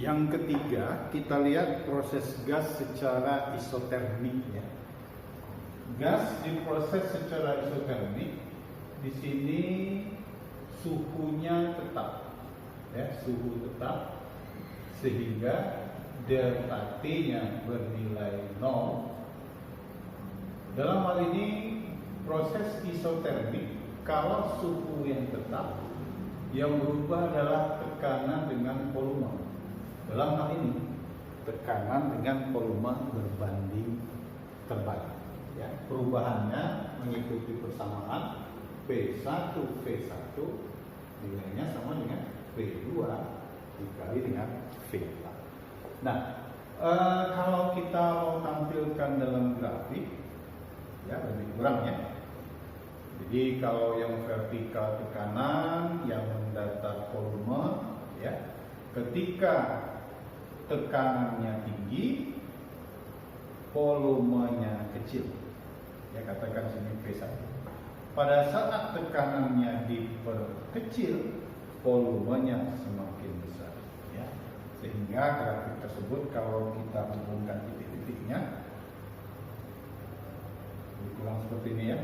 Yang ketiga, kita lihat proses gas secara isotermik ya. Gas diproses secara isotermik. Di sini suhunya tetap, ya, suhu tetap, sehingga delta T-nya bernilai 0. Dalam hal ini proses isotermik, kalau suhu yang tetap, yang berubah adalah tekanan dengan volume. Dalam hal ini tekanan dengan volume berbanding terbalik. Ya, perubahannya mengikuti persamaan P1 V1 nilainya sama dengan V2 dikali dengan V2. Nah, kalau kita mau tampilkan dalam grafik, ya lebih kurang ya. Jadi kalau yang vertikal tekanan, yang mendatar volume, ya, ketika tekanannya tinggi, volumenya kecil. Ya, katakan sini P1. Pada saat tekanannya diperkecil, volumenya semakin besar. Ya. Sehingga grafik tersebut kalau kita hubungkan titik-titiknya, kurang seperti ini ya.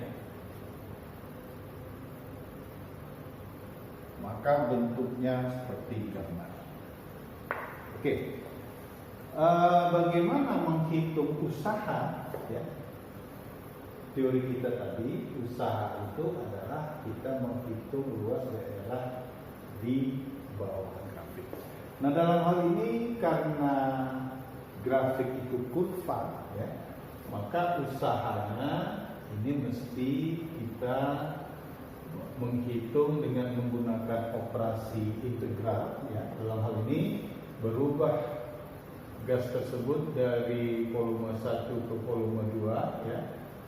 Maka bentuknya seperti gambar. Oke. Bagaimana menghitung usaha? Ya. Teori kita tadi, usaha itu adalah kita menghitung luas daerah di bawah grafik. Nah, dalam hal ini karena grafik itu kurva, ya, maka usahanya ini mesti kita menghitung dengan menggunakan operasi integral. Ya. Dalam hal ini berubah gas tersebut dari volume 1 ke volume 2, ya,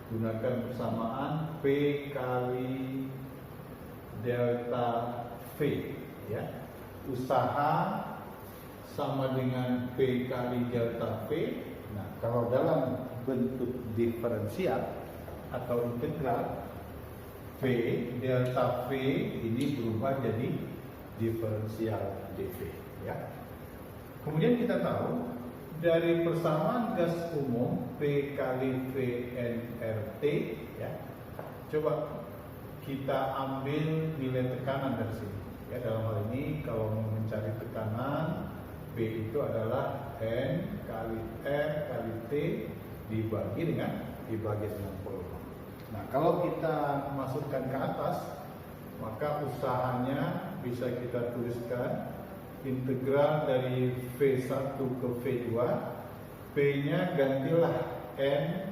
gunakan persamaan P kali delta V, ya. Usaha sama dengan P kali delta V. Nah, kalau dalam bentuk diferensial atau integral, V delta V ini berubah jadi diferensial dV, ya. Kemudian kita tahu dari persamaan gas umum P kali V nRT, ya. Coba kita ambil nilai tekanan dari sini. Ya, dalam hal ini kalau mau mencari tekanan, P itu adalah N kali R kali T dibagi dengan volume. Nah, kalau kita masukkan ke atas, maka usahanya bisa kita tuliskan integral dari V1 ke V2, P-nya gantilah N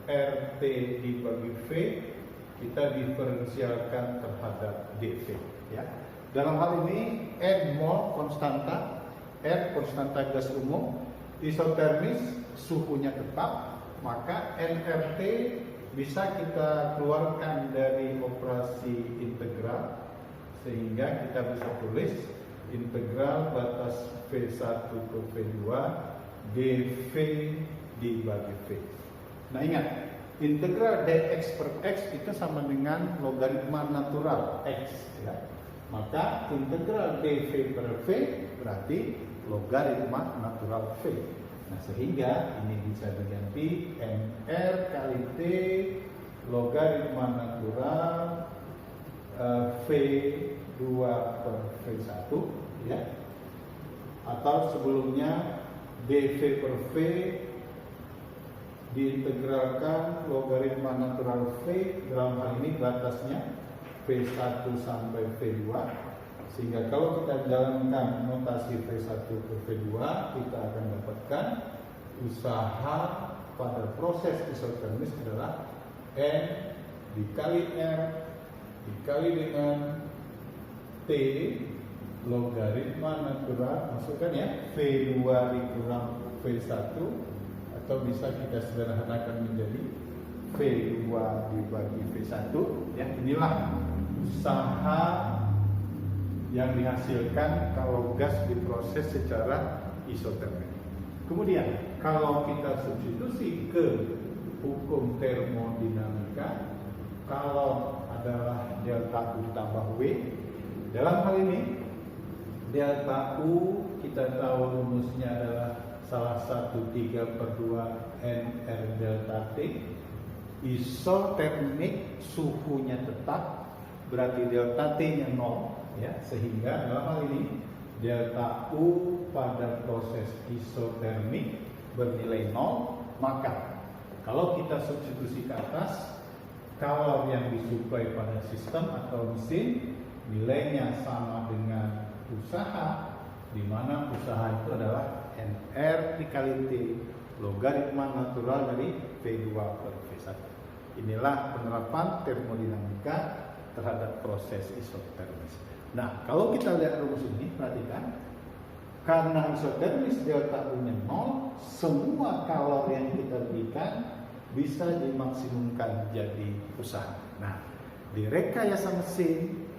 RT dibagi V, kita diferensialkan terhadap dV, ya. Dalam hal ini N mol konstanta, R konstanta gas umum, isotermis suhunya tetap, maka nRT bisa kita keluarkan dari operasi integral, sehingga kita bisa tulis integral batas V1 ke V2 dV dibagi V. Nah, ingat, integral dx per x itu sama dengan logaritma natural x, ya. Maka integral dV per V berarti logaritma natural V. Nah, sehingga ini bisa diganti nR kali T logaritma natural V2 per V1, ya. Atau sebelumnya dV per V diintegralkan logaritma natural V, dalam hal ini batasnya V1 sampai V2, sehingga kalau kita jalankan notasi V1 ke V2, kita akan dapatkan usaha pada proses isotermis adalah N dikali R dikali dengan T logaritma natural, masukkan ya, V2 dikurang V1, atau bisa kita sederhanakan menjadi V2 dibagi V1, ya. Inilah usaha yang dihasilkan kalau gas diproses secara isotermik. Kemudian kalau kita substitusi ke hukum termodinamika, kalau adalah delta U tambah W, dalam hal ini Delta U kita tahu rumusnya adalah salah satu 3/2 NR delta T. Isotermik suhunya tetap, berarti delta T-nya 0 ya, sehingga dalam hal ini delta U pada proses isotermik bernilai 0, maka kalau kita substitusi ke atas, kalor yang disuplai pada sistem atau mesin nilainya sama dengan usaha, di mana usaha itu adalah NR dikali T logaritma natural dari V2 per V1. Inilah penerapan termodinamika terhadap proses isotermis. Nah, kalau kita lihat rumus ini, perhatikan, karena isotermis delta U-nya 0, semua kalor yang kita berikan bisa dimaksimumkan jadi usaha. Nah, di rekayasa mesin,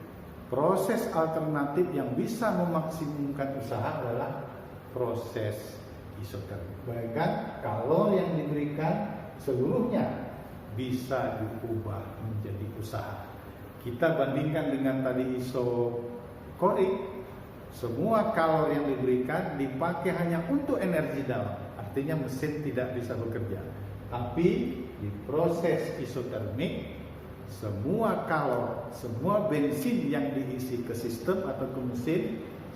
proses alternatif yang bisa memaksimumkan usaha adalah proses isotermik. Bayangkan kalor yang diberikan seluruhnya bisa diubah menjadi usaha. Kita bandingkan dengan tadi isokorik, semua kalor yang diberikan dipakai hanya untuk energi dalam, artinya mesin tidak bisa bekerja. Tapi di proses isotermik, semua kalor, semua bensin yang diisi ke sistem atau ke mesin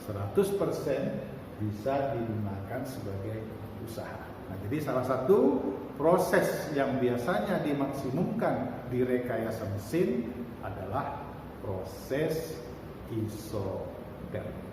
100% bisa digunakan sebagai usaha. Nah, jadi salah satu proses yang biasanya dimaksimumkan di rekayasa mesin adalah proses isotermik.